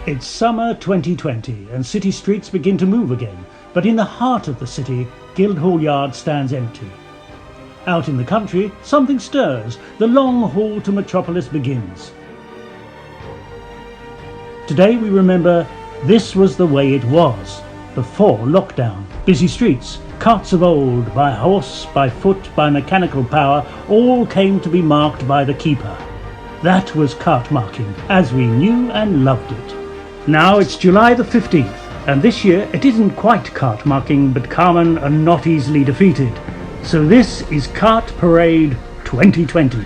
It's summer 2020 and city streets begin to move again, but in the heart of the city, Guildhall Yard stands empty. Out in the country, something stirs. The long haul to Metropolis begins. Today we remember this was the way it was before lockdown. Busy streets, carts of old, by horse, by foot, by mechanical power, all came to be marked by the keeper. That was cart marking, as we knew and loved it. Now it's July the 15th, and this year it isn't quite cart marking, but Carmen are not easily defeated. So this is Cart Parade 2020.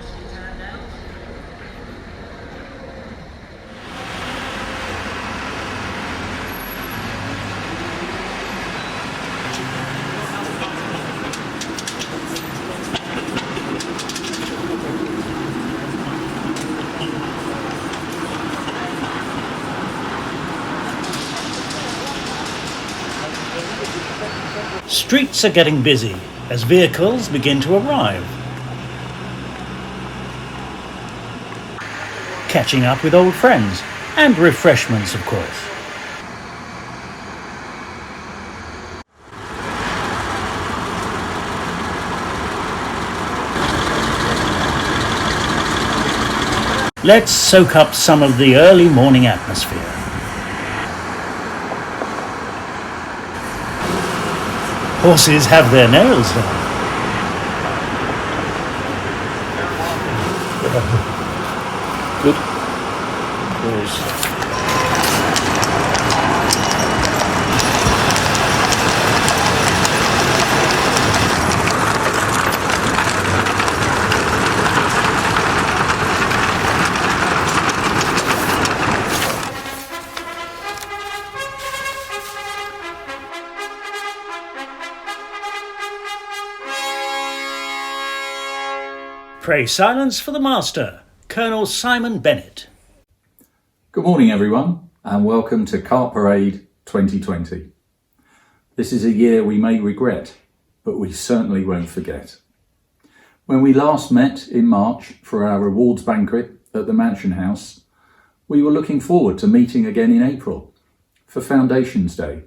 Streets are getting busy as vehicles begin to arrive. Catching up with old friends and refreshments, of course. Let's soak up some of the early morning atmosphere. Horses have their nails done. Good. Pause. Pray silence for the Master, Colonel Simon Bennett. Good morning everyone and welcome to Cart Parade 2020. This is a year we may regret, but we certainly won't forget. When we last met in March for our awards banquet at the Mansion House, we were looking forward to meeting again in April for Foundations Day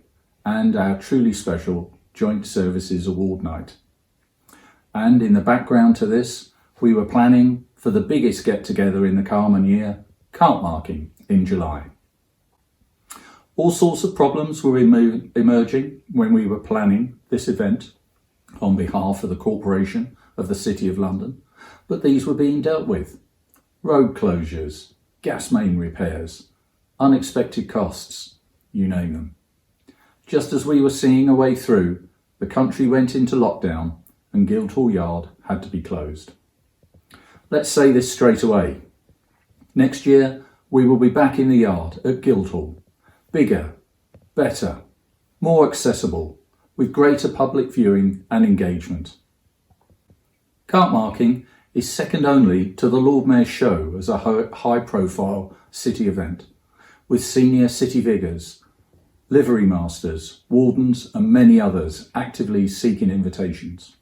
and our truly special Joint Services Award Night. And in the background to this, we were planning for the biggest get-together in the Carmen year, cart marking, in July. All sorts of problems were emerging when we were planning this event on behalf of the Corporation of the City of London, but these were being dealt with. Road closures, gas main repairs, unexpected costs, you name them. Just as we were seeing a way through, the country went into lockdown and Guildhall Yard had to be closed. Let's say this straight away. Next year, we will be back in the yard at Guildhall. Bigger, better, more accessible, with greater public viewing and engagement. Cart marking is second only to the Lord Mayor's show as a high-profile city event, with senior city figures, livery masters, wardens and many others actively seeking invitations.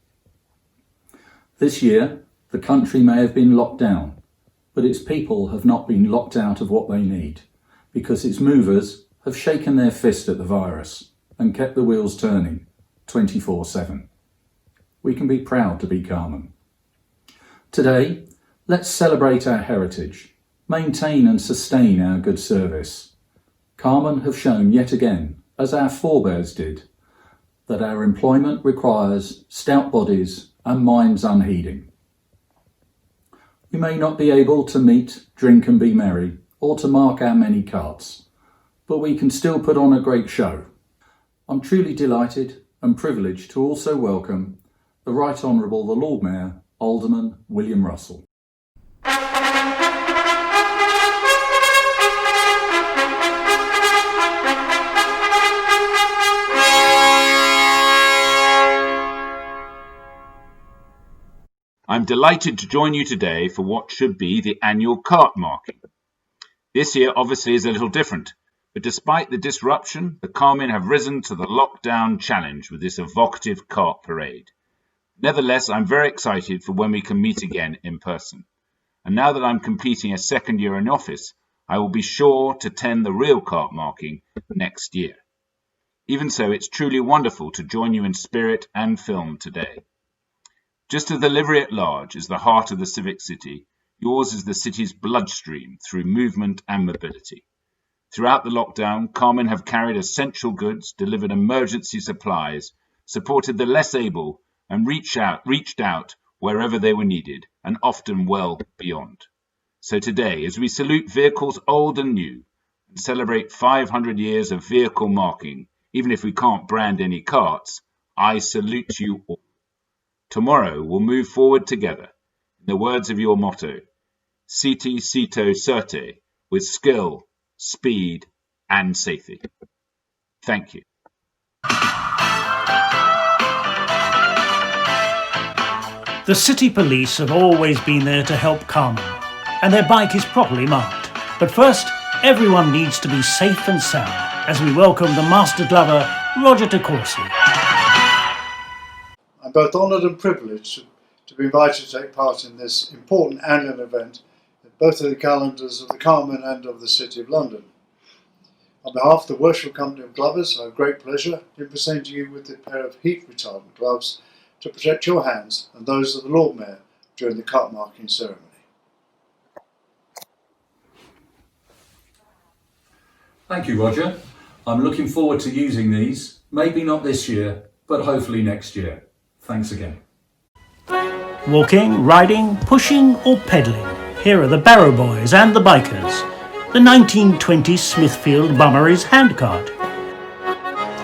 This year, the country may have been locked down, but its people have not been locked out of what they need, because its movers have shaken their fist at the virus and kept the wheels turning 24/7. We can be proud to be Carmen. Today, let's celebrate our heritage, maintain and sustain our good service. Carmen have shown yet again, as our forebears did, that our employment requires stout bodies and minds unheeding. We may not be able to meet, drink and be merry, or to mark our many carts, but we can still put on a great show. I'm truly delighted and privileged to also welcome the Right Honourable the Lord Mayor, Alderman William Russell. I'm delighted to join you today for what should be the annual cart marking. This year obviously is a little different, but despite the disruption, the Carmen have risen to the lockdown challenge with this evocative cart parade. Nevertheless, I'm very excited for when we can meet again in person. And now that I'm completing a second year in office, I will be sure to tend the real cart marking next year. Even so, it's truly wonderful to join you in spirit and film today. Just as the livery at large is the heart of the civic city, yours is the city's bloodstream through movement and mobility. Throughout the lockdown, Carmen have carried essential goods, delivered emergency supplies, supported the less able, and reached out wherever they were needed, and often well beyond. So today, as we salute vehicles old and new, and celebrate 500 years of vehicle marking, even if we can't brand any carts, I salute you all. Tomorrow we'll move forward together, in the words of your motto, Siti Cito Certe, with skill, speed and safety. Thank you. The city police have always been there to help Carmen, and their bike is properly marked. But first, everyone needs to be safe and sound as we welcome the Master Glover, Roger de Courcy. I'm both honoured and privileged to be invited to take part in this important annual event in both of the calendars of the Carmen and of the City of London. On behalf of the Worshipful Company of Glovers, I have great pleasure in presenting you with a pair of heat retardant gloves to protect your hands and those of the Lord Mayor during the cart marking ceremony. Thank you, Roger. I'm looking forward to using these, maybe not this year, but hopefully next year. Thanks again. Walking, riding, pushing or pedalling, here are the Barrow Boys and the Bikers, the 1920 Smithfield Bummeries handcart,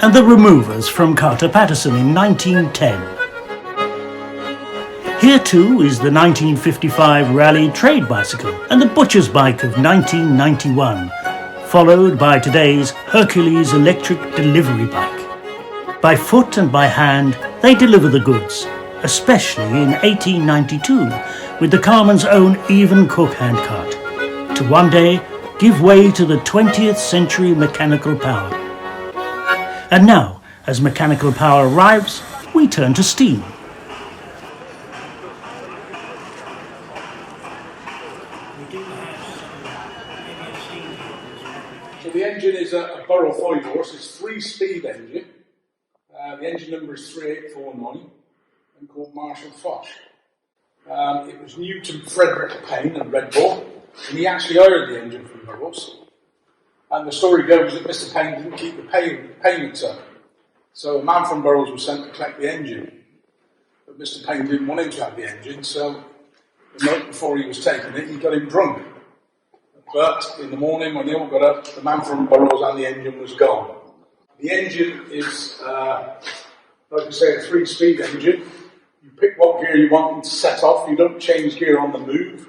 and the Removers from Carter Paterson in 1910. Here too is the 1955 Raleigh trade bicycle and the Butcher's bike of 1991, followed by today's Hercules electric delivery bike. By foot and by hand, they deliver the goods, especially in 1892 with the Carmen's own Even Cook handcart, to one day give way to the 20th century mechanical power. And now, as mechanical power arrives, we turn to steam. So the engine is a Burrow 5-horse, it's 3-speed engine. The engine number is 3849 and called Marshall Foch. It was new to Frederick Payne and Red Bull, and he actually hired the engine from Burroughs. And the story goes that Mr. Payne didn't keep the payments up. So a man from Burroughs was sent to collect the engine. But Mr. Payne didn't want him to have the engine, so the night before he was taking it, he got him drunk. But in the morning when they all got up, the man from Burroughs and the engine was gone. The engine is, like I say, a 3-speed engine. You pick what gear you want to set off, you don't change gear on the move.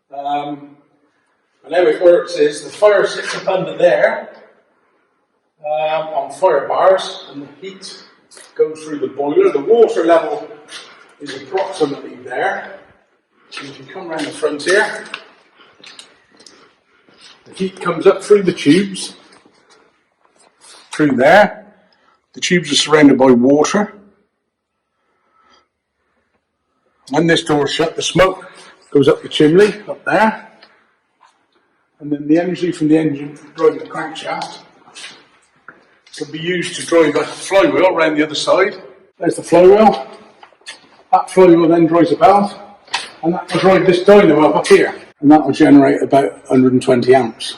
And how it works is the fire sits up under there on fire bars, and the heat goes through the boiler. The water level is approximately there. And if you come around the front here, the heat comes up through the tubes, through there. The tubes are surrounded by water. When this door is shut, the smoke goes up the chimney, up there. And then the energy from the engine driving the crankshaft can be used to drive a flywheel around the other side. There's the flywheel. That flywheel then drives a belt, and that will drive this dynamo up here. And that will generate about 120 amps.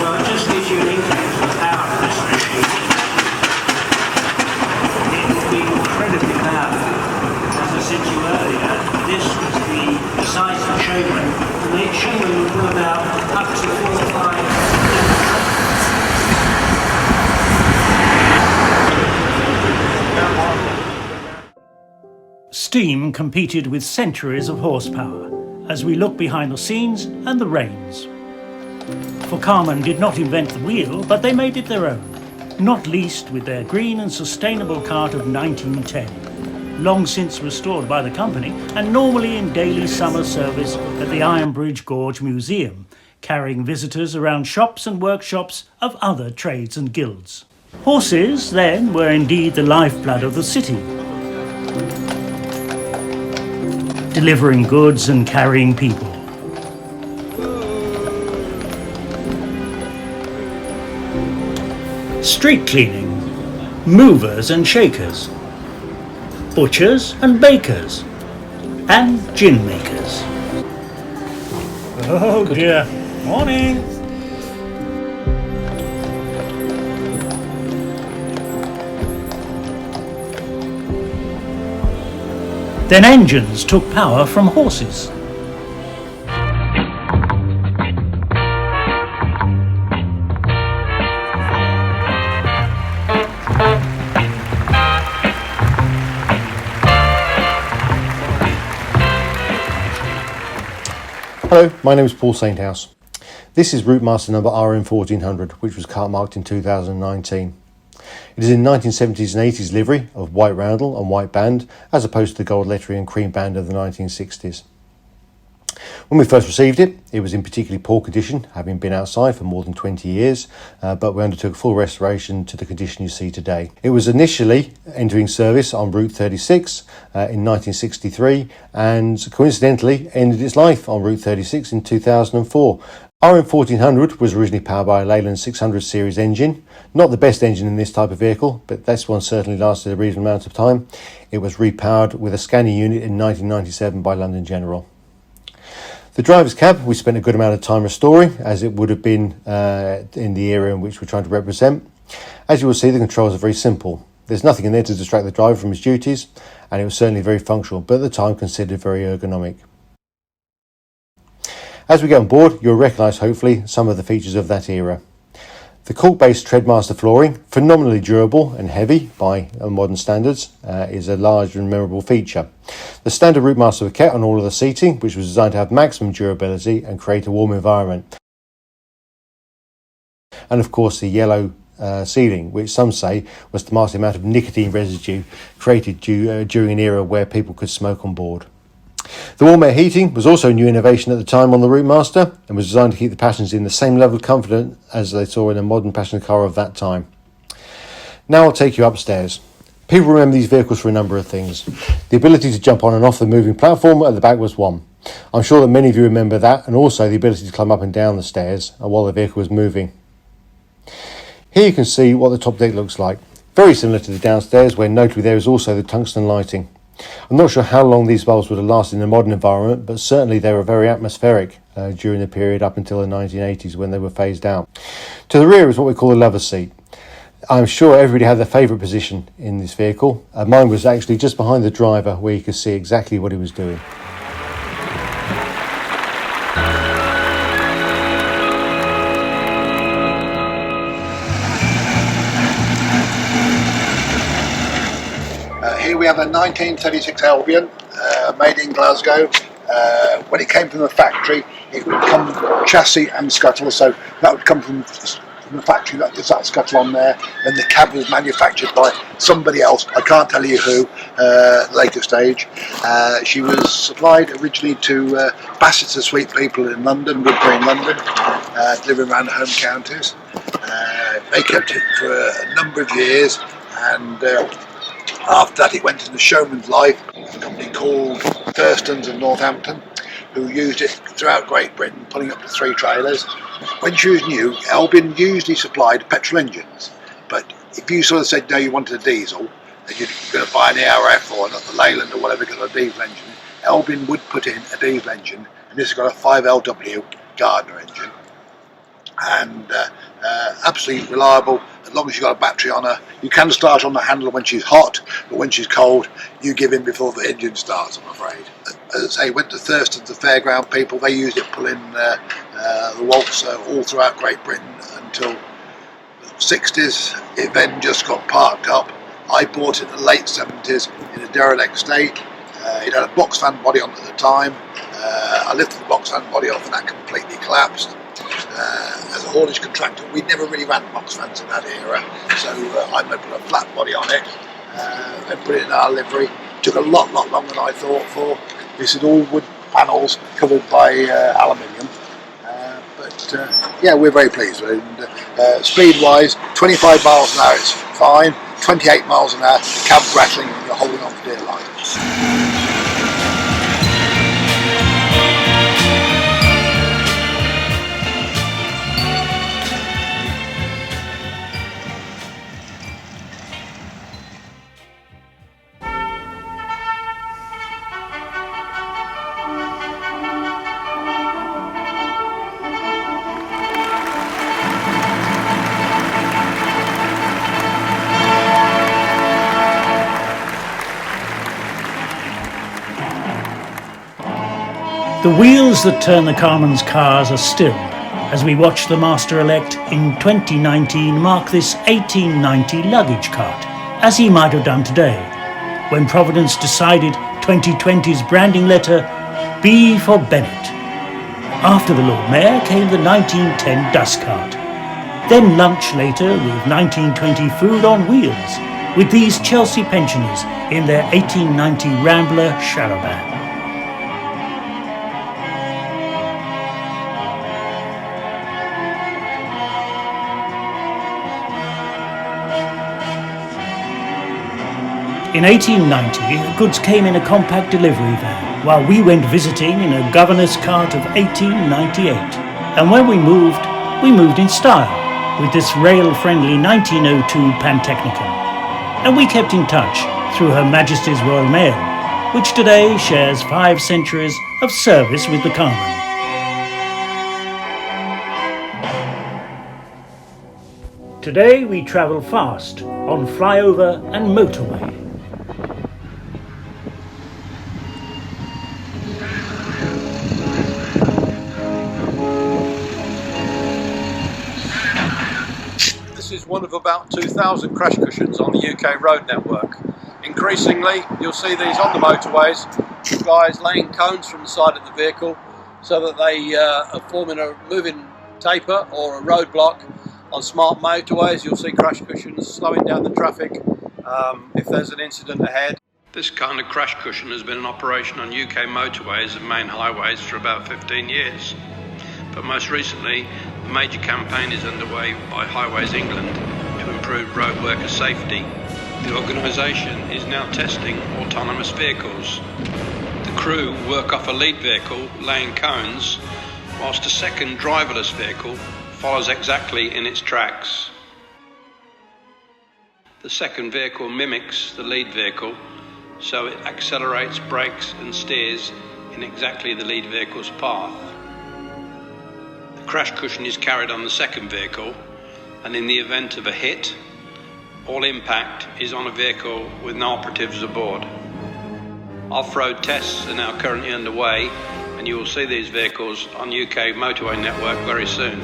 Well, it just gives you an inkling of the power of this machine. It will be incredibly powerful. As I said to you earlier, this was the size of the showroom. The showroom will do about up to 4 or 5. Steam competed with centuries of horsepower as we look behind the scenes and the reins. For Carmen did not invent the wheel, but they made it their own, not least with their green and sustainable cart of 1910, long since restored by the company and normally in daily summer service at the Ironbridge Gorge Museum, carrying visitors around shops and workshops of other trades and guilds. Horses, then, were indeed the lifeblood of the city. delivering goods and carrying people. Street cleaning, movers and shakers, butchers and bakers, and gin makers. Oh dear, morning! Then engines took power from horses. Hello, my name is Paul Sainthouse. This is Route Master number RM1400, which was cart marked in 2019. It is in 1970s and 80s livery of white roundel and white band, as opposed to the gold lettering and cream band of the 1960s. When we first received it, it was in particularly poor condition, having been outside for more than 20 years, but we undertook full restoration to the condition you see today. It was initially entering service on Route 36 in 1963, and coincidentally ended its life on Route 36 in 2004. RM1400 was originally powered by a Leyland 600 series engine. Not the best engine in this type of vehicle, but this one certainly lasted a reasonable amount of time. It was repowered with a Scania unit in 1997 by London General. The driver's cab we spent a good amount of time restoring, as it would have been in the area in which we're trying to represent. As you will see, the controls are very simple. There's nothing in there to distract the driver from his duties, and it was certainly very functional, but at the time considered very ergonomic. As we get on board, you'll recognise hopefully some of the features of that era. The cork-based Treadmaster flooring, phenomenally durable and heavy by modern standards, is a large and memorable feature. The standard Route Master Maquette on all of the seating, which was designed to have maximum durability and create a warm environment. And of course the yellow ceiling, which some say was to mask the amount of nicotine residue created during an era where people could smoke on board. The warm air heating was also a new innovation at the time on the Route Master and was designed to keep the passengers in the same level of comfort as they saw in a modern passenger car of that time. Now I'll take you upstairs. People remember these vehicles for a number of things. The ability to jump on and off the moving platform at the back was one. I'm sure that many of you remember that, and also the ability to climb up and down the stairs while the vehicle was moving. Here you can see what the top deck looks like. Very similar to the downstairs, where notably there is also the tungsten lighting. I'm not sure how long these bulbs would have lasted in a modern environment, but certainly they were very atmospheric during the period up until the 1980s when they were phased out. To the rear is what we call the lover's seat. I'm sure everybody had their favourite position in this vehicle. Mine was actually just behind the driver, where you could see exactly what he was doing. Here we have a 1936 Albion, made in Glasgow. When it came from the factory, it would come chassis and scuttle, so that would come from the factory, there's that scuttle on there. Then the cab was manufactured by somebody else, I can't tell you who, later stage. She was supplied originally to Bassett Sweet people in London, Woodbury in London, delivering around the home counties. They kept it for a number of years, and after that it went into showman's life. A company called Thurston's in Northampton, who used it throughout Great Britain, pulling up to 3 trailers. When she was new, Albion usually supplied petrol engines, but if you sort of said no, you wanted a diesel, and you're going to buy an ARF or another Leyland or whatever, got a diesel engine, Albion would put in a diesel engine, and this has got a 5LW Gardner engine, and absolutely reliable. As long as you've got a battery on her, you can start on the handle when she's hot, but when she's cold, you give in before the engine starts, I'm afraid. As I say, went to Thurston's, the fairground people, they used it pulling the waltz all throughout Great Britain until the 60s. It then just got parked up. I bought it in the late 70s in a derelict state. It had a box fan body on at the time. I lifted the box fan body off and that completely collapsed. As a haulage contractor, we never really ran box fans in that era, so I put a flat body on it and put it in our livery. Took a lot longer than I thought for. This is all wood panels covered by aluminium, but yeah, we're very pleased with it. And, speed-wise, 25 miles an hour is fine. 28 miles an hour, the cab's rattling and you're holding on for dear life. The wheels that turn the Carman's cars are still, as we watch the Master-elect in 2019 mark this 1890 luggage cart, as he might have done today, when Providence decided 2020's branding letter B for Bennett. After the Lord Mayor came the 1910 dust cart. Then lunch later with 1920 food on wheels, with these Chelsea pensioners in their 1890 Rambler charabanc. In 1890, goods came in a compact delivery van, while we went visiting in a governor's cart of 1898. And when we moved in style, with this rail-friendly 1902 Pantechnicon. And we kept in touch through Her Majesty's Royal Mail, which today shares 5 centuries of service with the Carman. Today we travel fast on flyover and motorway. This is one of about 2,000 crash cushions on the UK road network. Increasingly, you'll see these on the motorways, with guys laying cones from the side of the vehicle so that they are forming a moving taper or a roadblock. On smart motorways, you'll see crash cushions slowing down the traffic if there's an incident ahead. This kind of crash cushion has been in operation on UK motorways and main highways for about 15 years. But most recently, a major campaign is underway by Highways England to improve road worker safety. The organisation is now testing autonomous vehicles. The crew work off a lead vehicle laying cones, whilst a second driverless vehicle follows exactly in its tracks. The second vehicle mimics the lead vehicle, so it accelerates, brakes and steers in exactly the lead vehicle's path. The crash cushion is carried on the second vehicle, and in the event of a hit, all impact is on a vehicle with no operatives aboard. Off-road tests are now currently underway, and you will see these vehicles on UK motorway network very soon.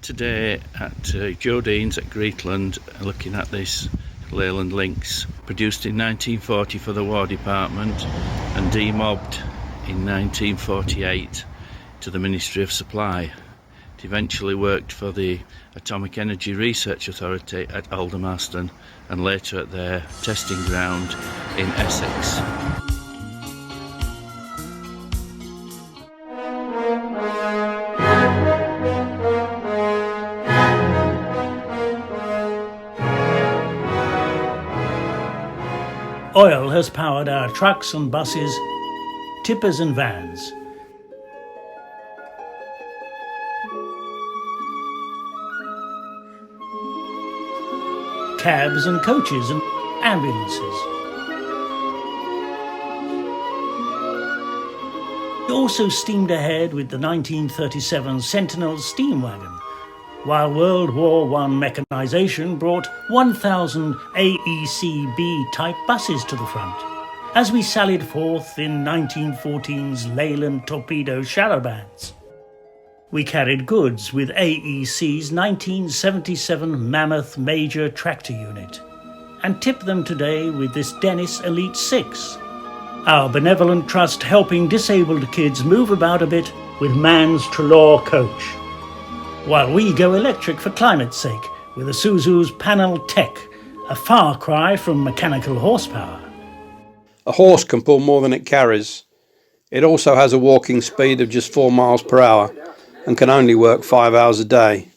Today at Jodine's at Greatland, looking at this Leyland Lynx, produced in 1940 for the War Department and demobbed in 1948 to the Ministry of Supply. It eventually worked for the Atomic Energy Research Authority at Aldermaston and later at their testing ground in Essex. Oil has powered our trucks and buses, tippers and vans. Cabs and coaches and ambulances. It also steamed ahead with the 1937 Sentinel steam wagon, while World War I mechanisation brought 1,000 AEC-B-type buses to the front, as we sallied forth in 1914's Leyland torpedo charabancs. We carried goods with AEC's 1977 Mammoth Major Tractor Unit, and tipped them today with this Dennis Elite 6, our benevolent trust helping disabled kids move about a bit with Man's Trelaw coach, while we go electric for climate's sake with Isuzu's Panel Tech, a far cry from mechanical horsepower. A horse can pull more than it carries. It also has a walking speed of just 4 miles per hour and can only work 5 hours a day.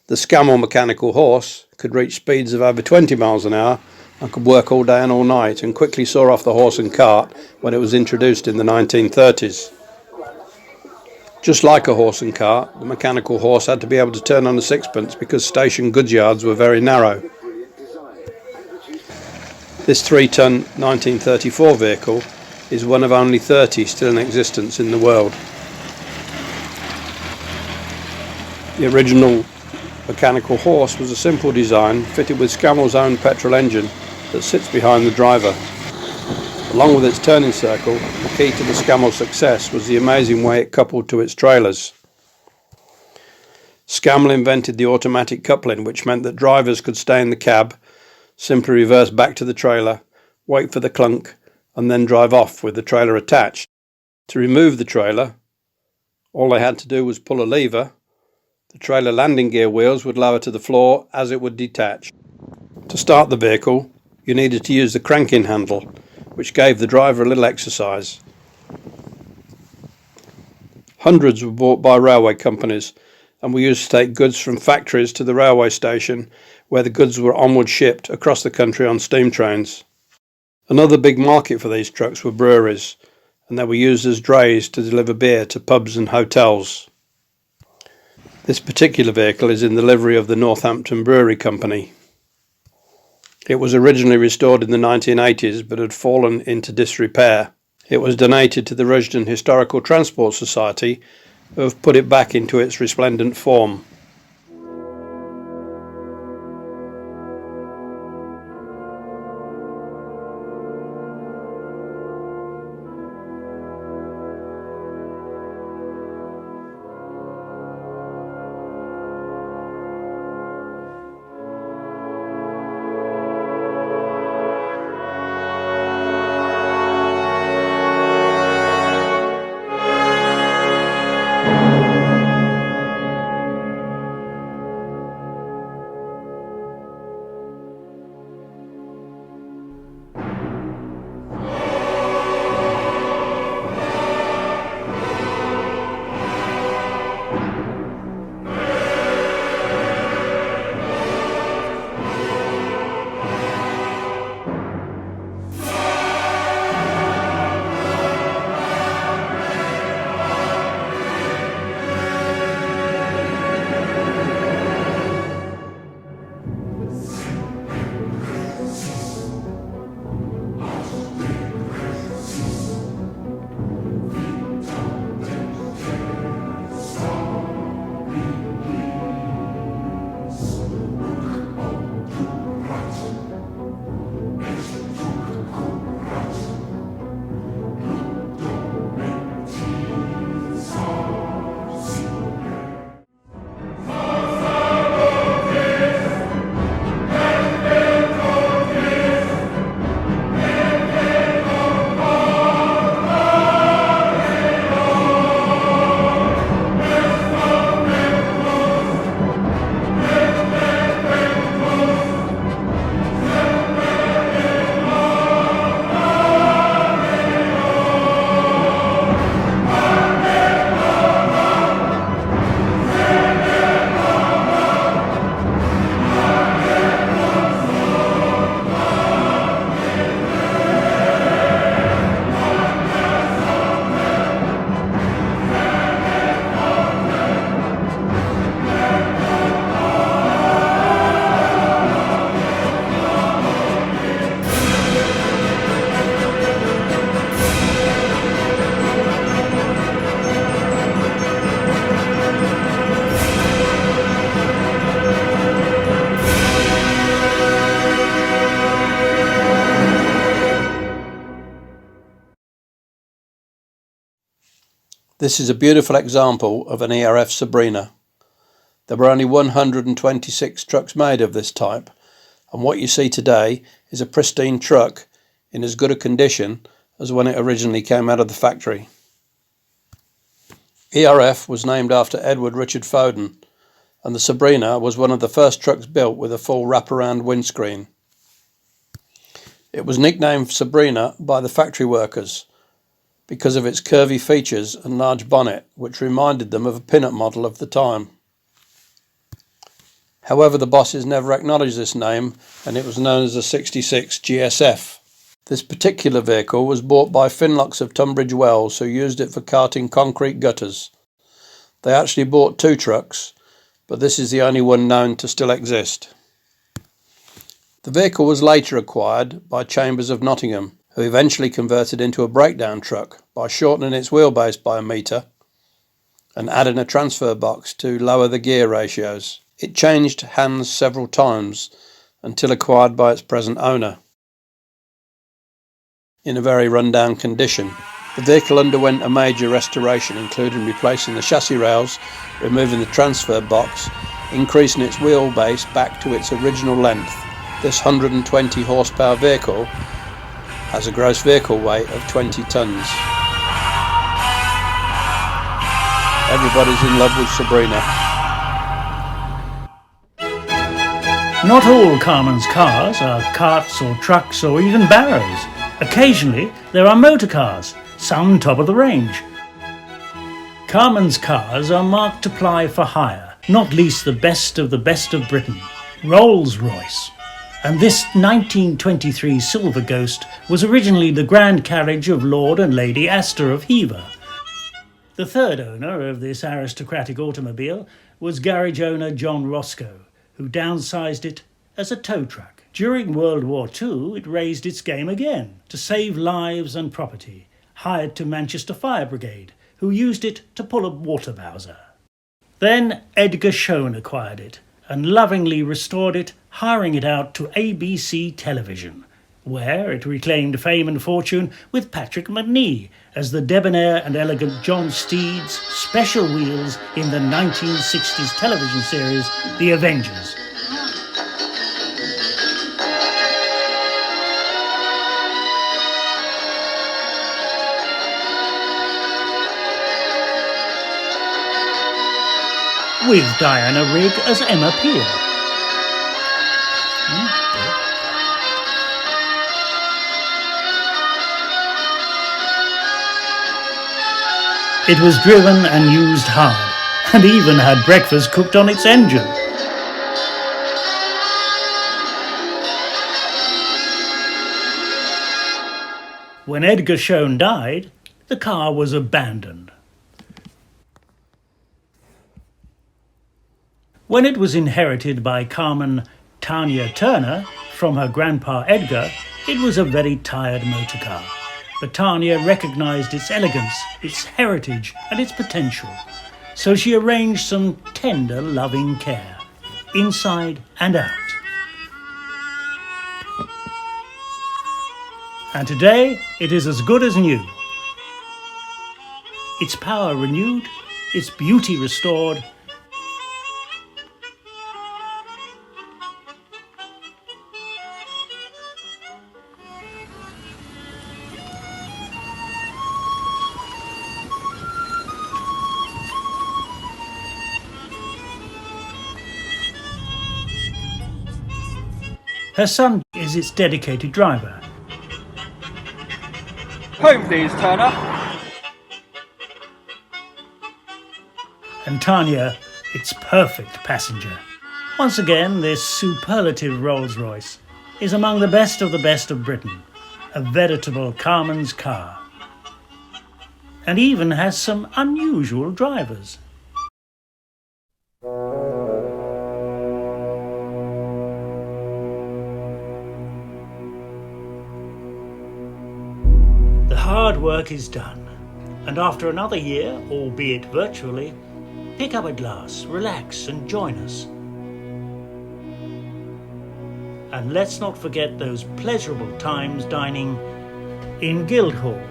The Scammell mechanical horse could reach speeds of over 20 miles an hour and could work all day and all night, and quickly saw off the horse and cart when it was introduced in the 1930s. Just like a horse and cart, the mechanical horse had to be able to turn on a sixpence because station goods yards were very narrow. This 3-ton 1934 vehicle is one of only 30 still in existence in the world. The original mechanical horse was a simple design fitted with Scammell's own petrol engine that sits behind the driver. Along with its turning circle, the key to the Scammell success was the amazing way it coupled to its trailers. Scammell invented the automatic coupling, which meant that drivers could stay in the cab, simply reverse back to the trailer, wait for the clunk, and then drive off with the trailer attached. To remove the trailer, all they had to do was pull a lever. The trailer landing gear wheels would lower to the floor as it would detach. To start the vehicle, you needed to use the cranking handle, which gave the driver a little exercise. Hundreds were bought by railway companies and were used to take goods from factories to the railway station, where the goods were onward shipped across the country on steam trains. Another big market for these trucks were breweries, and they were used as drays to deliver beer to pubs and hotels. This particular vehicle is in the livery of the Northampton Brewery Company. It was originally restored in the 1980s but had fallen into disrepair. It was donated to the Rushden Historical Transport Society, who have put it back into its resplendent form. This is a beautiful example of an ERF Sabrina. There were only 126 trucks made of this type, and what you see today is a pristine truck in as good a condition as when it originally came out of the factory. ERF was named after Edward Richard Foden, and the Sabrina was one of the first trucks built with a full wraparound windscreen. It was nicknamed Sabrina by the factory workers because of its curvy features and large bonnet, which reminded them of a pin-up model of the time. However, the bosses never acknowledged this name, and it was known as a 66 GSF. This particular vehicle was bought by Finlocks of Tunbridge Wells, who used it for carting concrete gutters. They actually bought 2 trucks, but this is the only one known to still exist. The The vehicle was later acquired by Chambers of Nottingham, who eventually converted into a breakdown truck by shortening its wheelbase by a metre and adding a transfer box to lower the gear ratios. It changed hands several times until acquired by its present owner. In a very run-down condition, the vehicle underwent a major restoration, including replacing the chassis rails, removing the transfer box, increasing its wheelbase back to its original length. This 120 horsepower vehicle has a gross vehicle weight of 20 tonnes. Everybody's in love with Sabrina. Not all Carman's cars are carts or trucks or even barrows. Occasionally there are motor cars, some top of the range. Carman's cars are marked to ply for hire, not least the best of Britain, Rolls-Royce. And this 1923 Silver Ghost was originally the grand carriage of Lord and Lady Astor of Hever. The third owner of this aristocratic automobile was garage owner John Roscoe, who downsized it as a tow truck. During World War II, it raised its game again to save lives and property, hired to Manchester Fire Brigade, who used it to pull a water bowser. Then Edgar Schoen acquired it and lovingly restored it, hiring it out to ABC Television, where it reclaimed fame and fortune with Patrick Macnee as the debonair and elegant John Steed's special wheels in the 1960s television series The Avengers. With Diana Rigg as Emma Peel. It was driven and used hard, and even had breakfast cooked on its engine. When Edgar Schoen died, the car was abandoned. When it was inherited by Carman Tanya Turner from her grandpa Edgar, it was a very tired motor car. But Tanya recognised its elegance, its heritage and its potential. So she arranged some tender, loving care, inside and out. And today, it is as good as new. Its power renewed, its beauty restored, her son is its dedicated driver. Home please, Turner. And Tanya, its perfect passenger. Once again, this superlative Rolls-Royce is among the best of Britain, a veritable Carman's car. And even has some unusual drivers. The hard work is done, and after another year, albeit virtually, pick up a glass, relax and join us. And let's not forget those pleasurable times dining in Guildhall.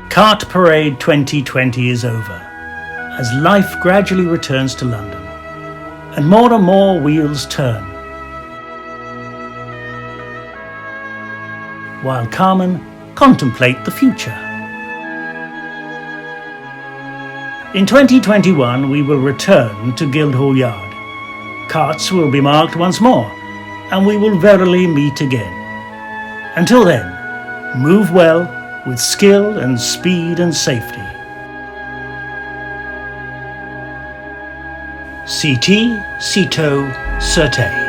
Cart Parade 2020 is over, as life gradually returns to London, and more wheels turn, while Carman contemplate the future. In 2021 we will return to Guildhall Yard. Carts will be marked once more, and we will verily meet again. Until then, move well with skill and speed and safety. CT, CITO, Certé.